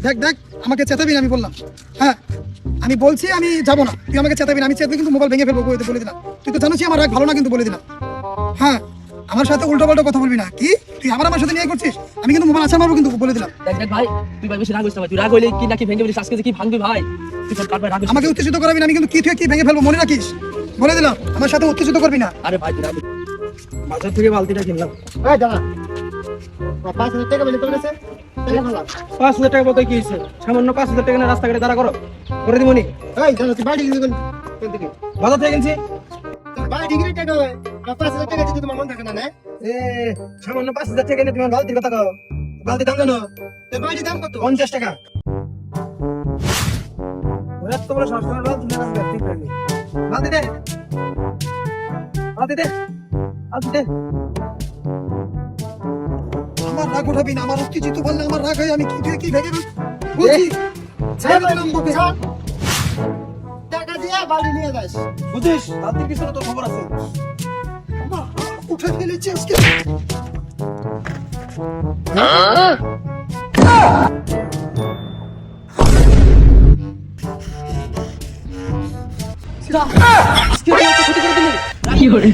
দেখ দেখ আমাকে চেতাবি না, আমি বললাম। হ্যাঁ আমি বলছি আমি যাবো না, তুই আমাকে চেতাবি না, আমি চেতলে কিন্তু মোবাইল ভেঙে ফেলবো বলে দিলাম। তুই তো জানিস আমার রাগ ভালো না, কিন্তু বলে দিলাম। হ্যাঁ আমার সাথে উল্টো পাল্টা কথা বলবি না। কি তুই আবার আমার সাথে নিয়ে করছিস? আমি কিন্তু মোবাইল আছাড় মারবো, কিন্তু বলে দিলাম। দেখ দেখ ভাই, তুই ভাই বেশি রাগ হইছিস না ভাই। তুই রাগ হইলে কি নাকি ভেঙে ফেলিস, আজকে যে কি ভাঙবি ভাই। তুই সব কাট ভাই, রাগ হইছিস। আমাকে উত্তেজিত করাবি না, আমি কিন্তু কি থেকে কি ভেঙে ফেলবো মনে রাখিস, বলে দিলাম। আমার সাথে উত্তেজিত করবি না। আরে ভাই তুই রাগ বাজার থেকে বালতিটা কিনলাম। এই দাঁড়া, 5,000 টাকা বেলে তোর কাছে টাকা ফেলা। 5,000 টাকা বলতে কি হয়েছে? সামান্য 5,000 টাকা না রাস্তাঘাটে দাঁড়া করো, করে দিবনি। এই দাঁড়া, তুই বাড়ি গেলি কোন থেকে? বাজার থেকে কিনছি। তোর বাড়ি ডিগ্রি টাকা হয়, আর 5,000 টাকা দিতে তোমার মন থাকে না? না এ সামান্য 5,000 টাকা নিয়ে তুমি আমার বালতির কথা কও। বালতি দাম জানো? তোর বাড়ি দাম কত? 50 টাকা। ওরা তো বলে সবসময় বালতি না, আমি দেখতে পাইনি। বালতি দে, বালতি দে, বালতি দে। আমার রাগ উঠাবি না, আমার উত্তেজিত বললে আমার রাগ হয়, আমি কি থেকে কি ভেঙে বলছি। ছেড়ে দিলাম তোকে। ছাড়। টাকা দিয়া বাড়ি নিয়ে যাস। বুঝিস বালতির পিছনে তোর খবর আছে। আমার রাগ উঠে ফেলেছি আজকে। আজকে তুই এত ক্ষতি করে দিলি। কি করে